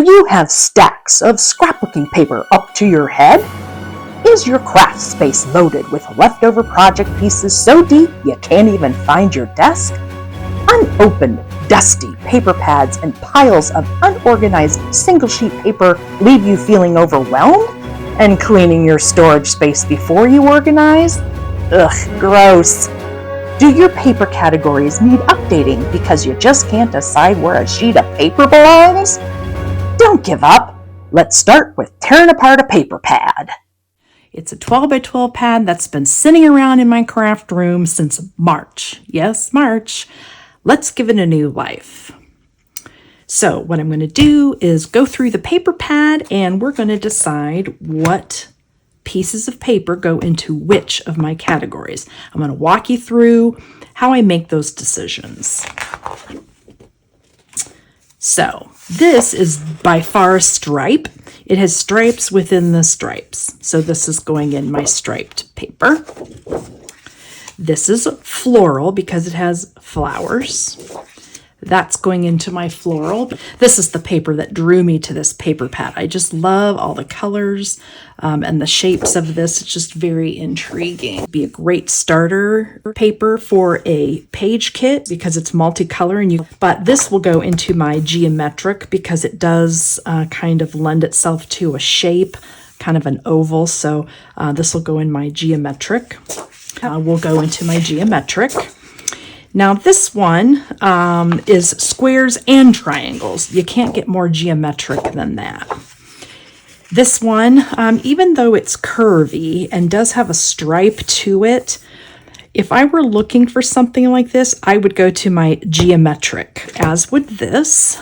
Do you have stacks of scrapbooking paper up to your head? Is your craft space loaded with leftover project pieces so deep you can't even find your desk? Unopened, dusty paper pads and piles of unorganized single-sheet paper leave you feeling overwhelmed? And cleaning your storage space before you organize? Ugh, gross. Do your paper categories need updating because you just can't decide where a sheet of paper belongs? Don't give up. Let's start with tearing apart a paper pad. It's a 12 by 12 pad that's been sitting around in my craft room since March. Yes, March. Let's give it a new life. So what I'm going to do is go through the paper pad and we're going to decide what pieces of paper go into which of my categories. I'm going to walk you through how I make those decisions. So this is by far a stripe. It has stripes within the stripes. So this is going in my striped paper. This is floral because it has flowers. That's going into my floral. This is the paper that drew me to this paper pad. I just love all the colors and the shapes of this. It's just very intriguing. It'd be a great starter paper for a page kit because it's multicolor. But this will go into my geometric because it does kind of lend itself to a shape, kind of an oval. So this will go in my geometric. Will go into my geometric. Now this one is squares and triangles. You can't get more geometric than that. This one, even though it's curvy and does have a stripe to it, if I were looking for something like this, I would go to my geometric, as would this.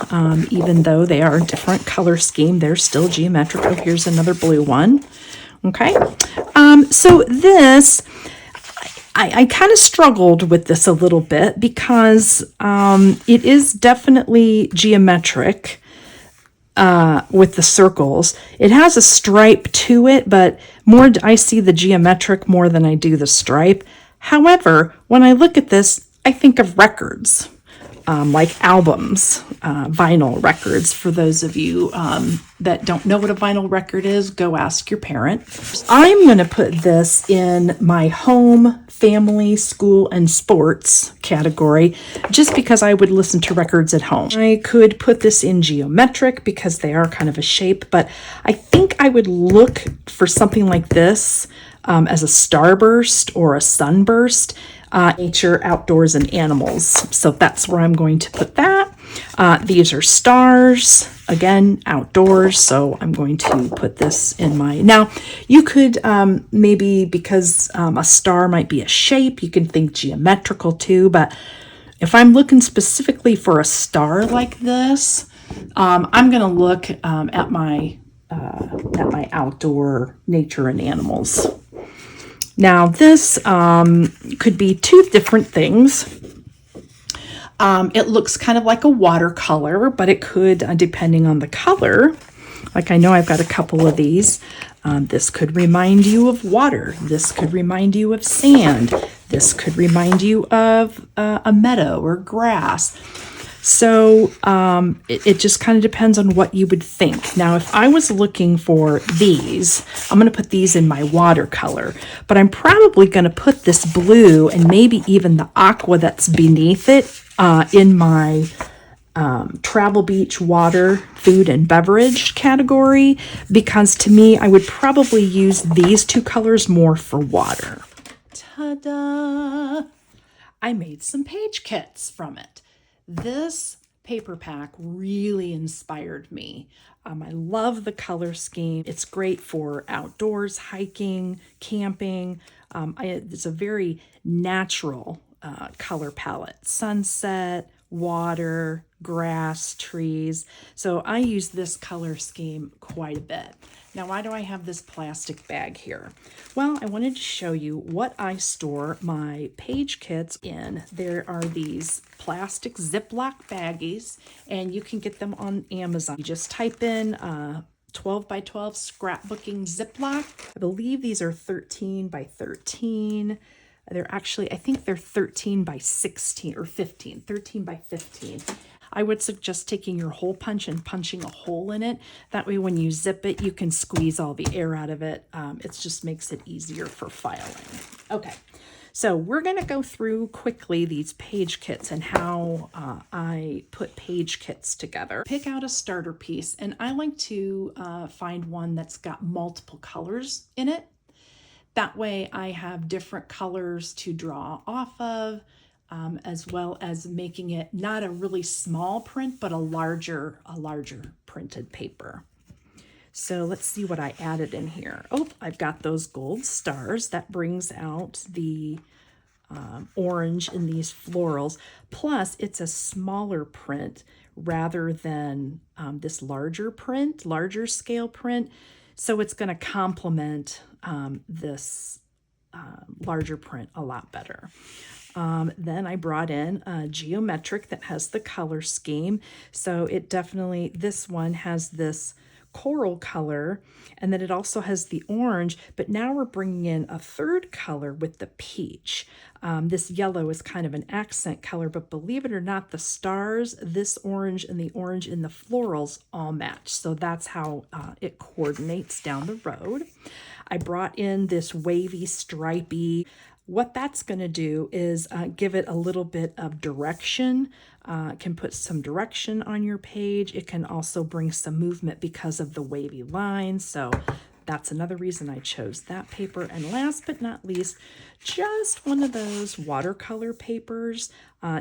Even though they are a different color scheme, they're still geometric. Oh, here's another blue one. Okay, so this, I kind of struggled with this a little bit because it is definitely geometric with the circles. It has a stripe to it, but more I see the geometric more than I do the stripe. However, when I look at this, I think of records, like albums, vinyl records. For those of you that don't know what a vinyl record is, go ask your parent. I'm going to put this in my home, family, school, and sports category just because I would listen to records at home. I could put this in geometric because they are kind of a shape, but I think I would look for something like this as a starburst or a sunburst. Nature, outdoors, and animals. So that's where I'm going to put that. These are stars, again, outdoors. So I'm going to put this in my, now you could maybe, because a star might be a shape, you can think geometrical too, but if I'm looking specifically for a star like this, I'm going to look at my outdoor nature and animals. Now this could be two different things. It looks kind of like a watercolor, but it could, depending on the color, like I know I've got a couple of these. This could remind you of water. This could remind you of sand. This could remind you of a meadow or grass. So it just kind of depends on what you would think. Now, if I was looking for these, I'm going to put these in my watercolor, but I'm probably going to put this blue and maybe even the aqua that's beneath it in my travel beach water, food, and beverage category, because to me, I would probably use these two colors more for water. Ta-da! I made some page kits from it. This paper pack really inspired me. I love the color scheme. It's great for outdoors, hiking, camping. It's a very natural color palette. Sunset, water, grass, trees. So I use this color scheme quite a bit. Now, why do I have this plastic bag here? Well, I wanted to show you what I store my page kits in. There are these plastic Ziploc baggies, and you can get them on Amazon. You just type in 12 by 12 scrapbooking Ziploc. I believe these are 13 by 13. They're actually, I think they're 13 by 16 or 15, 13 by 15. I would suggest taking your hole punch and punching a hole in it. That way when you zip it, you can squeeze all the air out of it. It just makes it easier for filing. Okay, so we're going to go through quickly these page kits and how I put page kits together. Pick out a starter piece, and I like to find one that's got multiple colors in it. That way I have different colors to draw off of, as well as making it not a really small print, but a larger printed paper. So let's see what I added in here. Oh, I've got those gold stars. That brings out the orange in these florals. Plus, it's a smaller print rather than this larger scale print. So it's going to complement this larger print a lot better. Then I brought in a Geometric that has the color scheme. So it definitely, this one has this coral color, and then it also has the orange, but now we're bringing in a third color with the peach. This yellow is kind of an accent color, but believe it or not, the stars, this orange and the orange in the florals all match. So that's how it coordinates down the road. I brought in this wavy, stripy. What that's going to do is give it a little bit of direction. It can put some direction on your page. It can also bring some movement because of the wavy lines. So that's another reason I chose that paper. And last but not least, just one of those watercolor papers,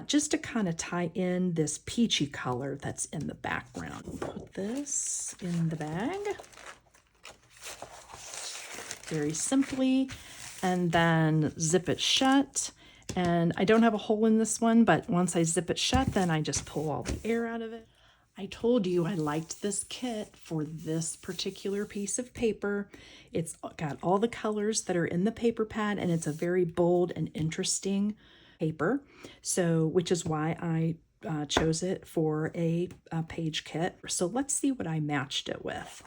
just to kind of tie in this peachy color that's in the background. Put this in the bag very simply, and then zip it shut. And I don't have a hole in this one, but once I zip it shut, then I just pull all the air out of it. I told you I liked this kit for this particular piece of paper. It's got all the colors that are in the paper pad, and it's a very bold and interesting paper. So, which is why I chose it for a page kit. So let's see what I matched it with.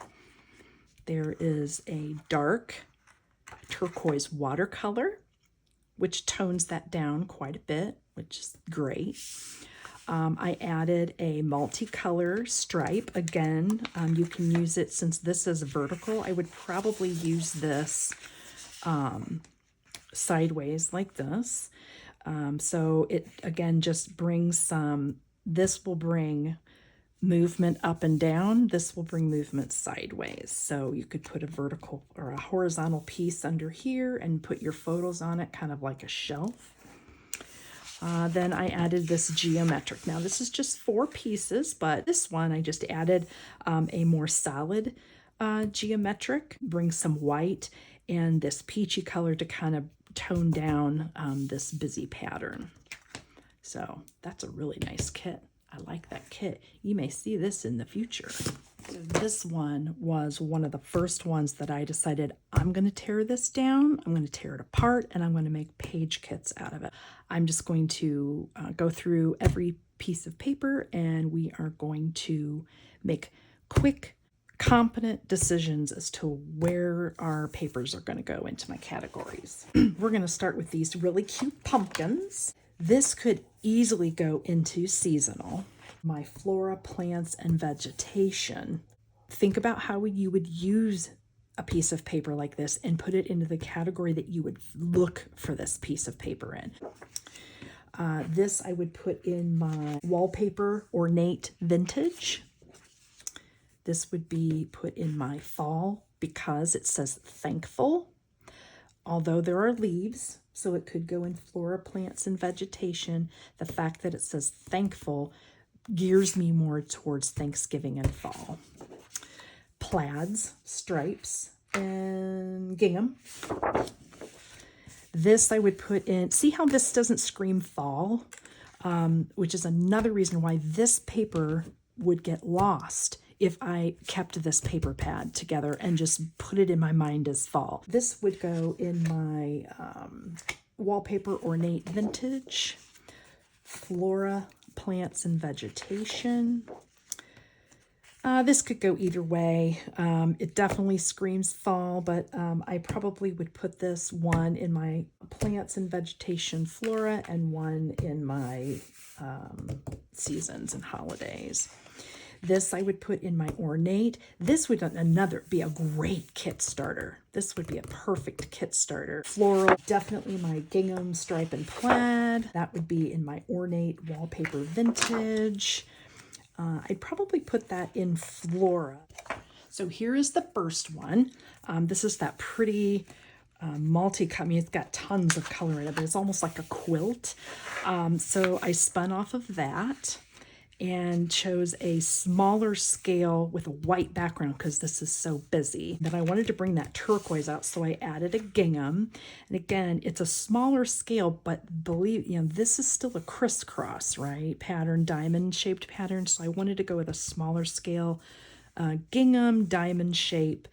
There is a dark turquoise watercolor, which tones that down quite a bit, which is great. I added a multicolor stripe. Again, you can use it, since this is vertical, I would probably use this sideways like this. So it, again, just brings some, this will bring movement up and down. This will bring movement sideways. So you could put a vertical or a horizontal piece under here and put your photos on it, kind of like a shelf. Then I added this Geometric. Now this is just 4 pieces, but this one I just added a more solid Geometric, bring some white and this peachy color to kind of tone down this busy pattern. So that's a really nice kit. I like that kit. You may see this in the future. This one was one of the first ones that I decided I'm going to tear this down, I'm going to tear it apart, and I'm going to make page kits out of it. I'm just going to go through every piece of paper, and we are going to make quick, competent decisions as to where our papers are going to go into my categories. We're going to start with these really cute pumpkins. This could easily go into seasonal. My Flora plants and vegetation. Think about how you would use a piece of paper like this and put it into the category that you would look for this piece of paper in. This I would put in my wallpaper ornate vintage. This would be put in my fall because it says thankful. Although there are leaves, so it could go in Flora plants and vegetation, the fact that it says thankful gears me more towards Thanksgiving and fall. Plaids, stripes, and gingham. This I would put in, see how this doesn't scream fall, which is another reason why this paper would get lost if I kept this paper pad together and just put it in my mind as fall. This would go in my wallpaper ornate vintage, Flora plants and vegetation. This could go either way. It definitely screams fall, but I probably would put this one in my plants and vegetation Flora and one in my seasons and holidays. This I would put in my ornate. This would be a great kit starter. This would be a perfect kit starter. Floral, definitely my gingham, stripe, and plaid. That would be in my ornate wallpaper vintage. I'd probably put that in Flora. So here is the first one. This is that pretty multi-color. I mean, it's got tons of color in it, but it's almost like a quilt. So I spun off of that and chose a smaller scale with a white background because this is so busy. Then I wanted to bring that turquoise out, so I added a gingham. And again, it's a smaller scale, but believe, this is still a crisscross, right? Pattern, diamond shaped pattern. So I wanted to go with a smaller scale gingham diamond shape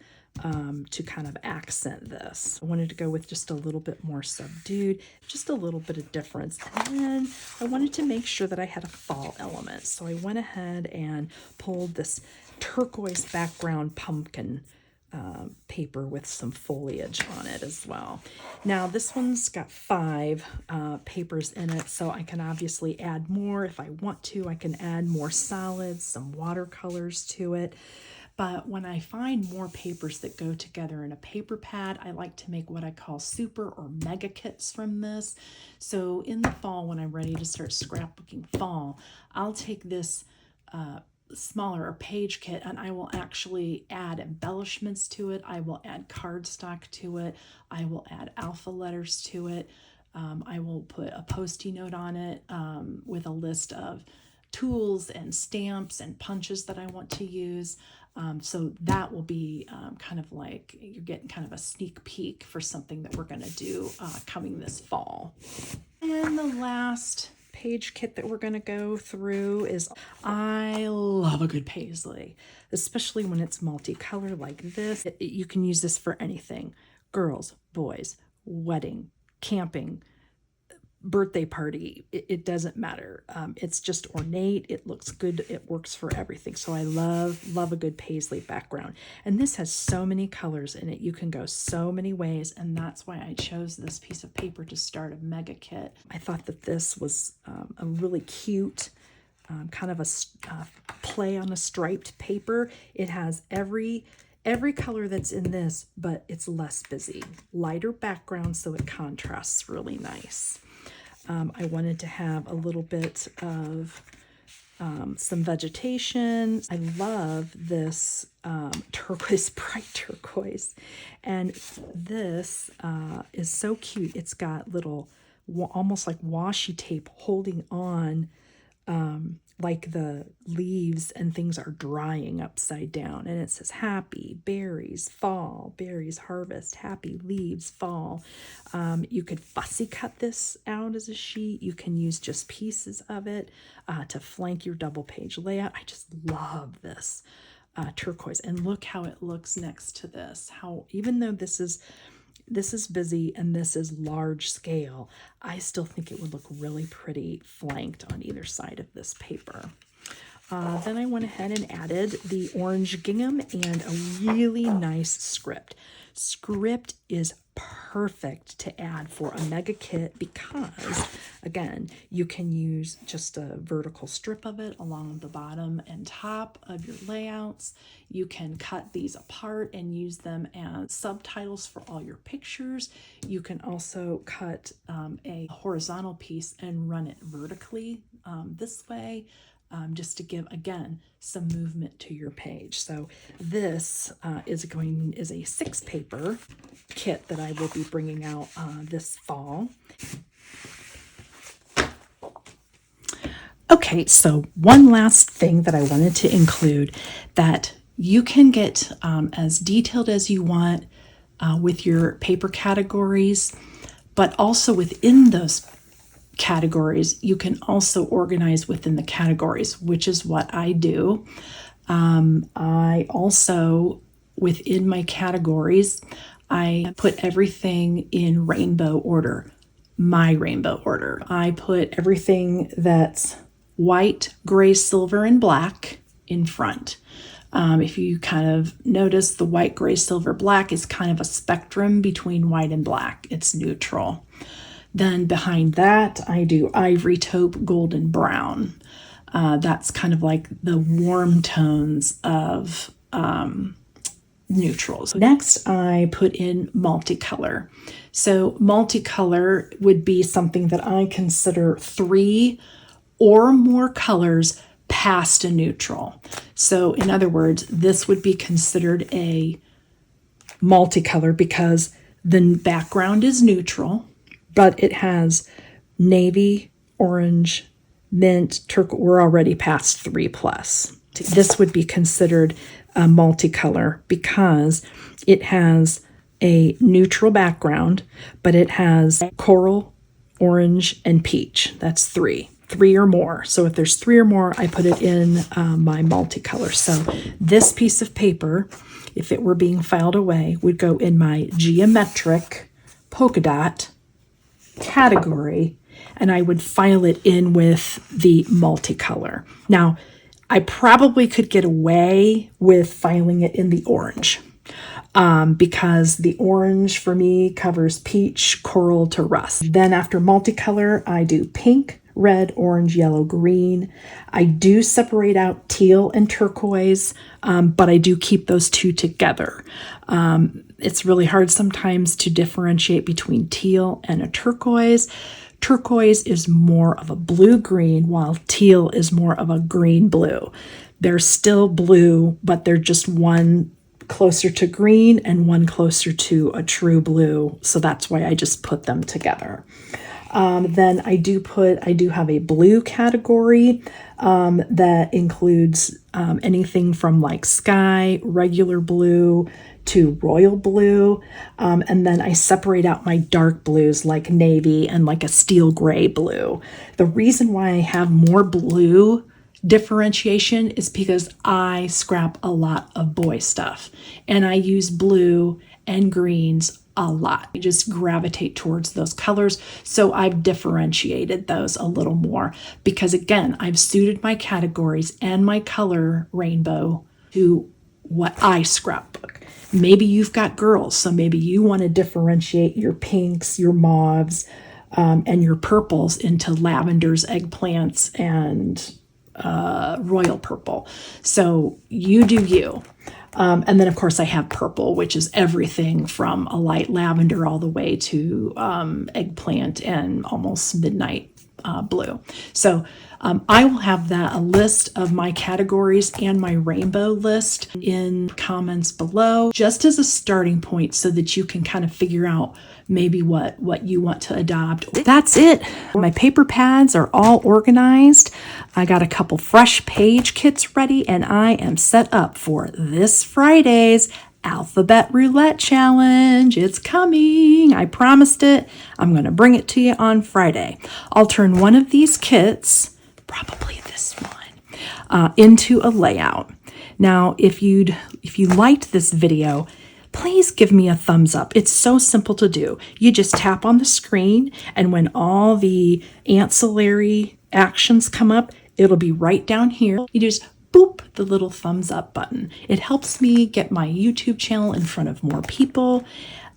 to kind of accent this. I wanted to go with just a little bit more subdued, just a little bit of difference. And then I wanted to make sure that I had a fall element. So I went ahead and pulled this turquoise background pumpkin paper with some foliage on it as well. Now this one's got 5 papers in it, so I can obviously add more if I want to. I can add more solids, some watercolors to it. But when I find more papers that go together in a paper pad, I like to make what I call super or mega kits from this. So in the fall, when I'm ready to start scrapbooking fall, I'll take this smaller or page kit and I will actually add embellishments to it. I will add cardstock to it. I will add alpha letters to it. I will put a Post-it note on it with a list of tools and stamps and punches that I want to use. So that will be kind of like you're getting kind of a sneak peek for something that we're going to do coming this fall. And the last page kit that we're going to go through is, I love a good paisley, especially when it's multicolor like this. You can use this for anything: girls, boys, wedding, camping, birthday party. It doesn't matter. It's just ornate. It looks good. It works for everything. So I love a good paisley background. And this has so many colors in it. You can go so many ways. And that's why I chose this piece of paper to start a mega kit. I thought that this was a really cute kind of a play on a striped paper. It has every color that's in this, but it's less busy. Lighter background, so it contrasts really nice. I wanted to have a little bit of some vegetation. I love this turquoise, bright turquoise. And this is so cute. It's got little, almost like washi tape holding on like the leaves and things are drying upside down. And it says happy berries, fall, berries harvest, happy leaves, fall. You could fussy cut this out as a sheet. You can use just pieces of it to flank your double page layout. I just love this turquoise. And look how it looks next to this. How, even though this is busy and this is large scale, I still think it would look really pretty flanked on either side of this paper. Then I went ahead and added the orange gingham and a really nice script. Script is perfect to add for a mega kit because, again, you can use just a vertical strip of it along the bottom and top of your layouts. You can cut these apart and use them as subtitles for all your pictures. You can also cut a horizontal piece and run it vertically this way. Just to give, again, some movement to your page. So this is a 6 paper kit that I will be bringing out this fall. Okay, so one last thing that I wanted to include, that you can get as detailed as you want with your paper categories, but also within those categories, you can also organize within the categories, which is what I do. I also, within my categories, I put everything in rainbow order, my rainbow order. I put everything that's white, gray, silver, and black in front. If you kind of notice, the white, gray, silver, black is kind of a spectrum between white and black. It's neutral. Then behind that, I do ivory taupe, golden brown. That's kind of like the warm tones of neutrals. Next, I put in multicolor. So multicolor would be something that I consider 3 or more colors past a neutral. So in other words, this would be considered a multicolor because the background is neutral, but it has navy, orange, mint, turquoise. We're already past 3+. This would be considered a multicolor because it has a neutral background, but it has coral, orange, and peach. That's 3 or more. So if there's 3 or more, I put it in my multicolor. So this piece of paper, if it were being filed away, would go in my geometric polka dot category, and I would file it in with the multicolor. Now, I probably could get away with filing it in the orange because the orange for me covers peach, coral to rust. Then after multicolor, I do pink, red, orange, yellow, green. I do separate out teal and turquoise, but I do keep those 2 together. It's really hard sometimes to differentiate between teal and a turquoise. Turquoise is more of a blue-green, while teal is more of a green-blue. They're still blue, but they're just one closer to green and one closer to a true blue. So that's why I just put them together. Then I do have a blue category that includes anything from like sky, regular blue, to royal blue. And then I separate out my dark blues like navy and like a steel gray blue. The reason why I have more blue differentiation is because I scrap a lot of boy stuff and I use blue and greens a lot. I just gravitate towards those colors. So I've differentiated those a little more because again, I've suited my categories and my color rainbow to what I scrapbook. Maybe you've got girls, so maybe you want to differentiate your pinks, your mauves, and your purples into lavenders, eggplants, and royal purple. So you do you. And then, of course, I have purple, which is everything from a light lavender all the way to eggplant and almost midnight blue. So I will have a list of my categories and my rainbow list in comments below, just as a starting point so that you can kind of figure out maybe what you want to adopt. That's it. My paper pads are all organized. I got a couple fresh page kits ready, and I am set up for this Friday's Alphabet Roulette Challenge. It's coming. I promised it. I'm going to bring it to you on Friday. I'll turn one of these kits, probably this one, into a layout. Now, if you liked this video, please give me a thumbs up. It's so simple to do. You just tap on the screen, and when all the ancillary actions come up, it'll be right down here. You just boop the little thumbs up button. It helps me get my YouTube channel in front of more people,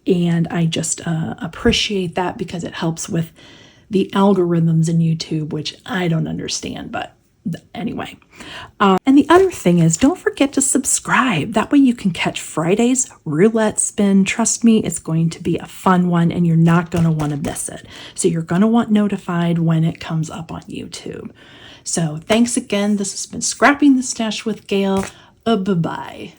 and I just appreciate that because it helps with the algorithms in YouTube, which I don't understand, but anyway. And the other thing is, don't forget to subscribe. That way you can catch Friday's roulette spin. Trust me, it's going to be a fun one, and you're not going to want to miss it. So you're going to want notified when it comes up on YouTube. So thanks again. This has been Scrapping the Stash with Gail. Bye-bye.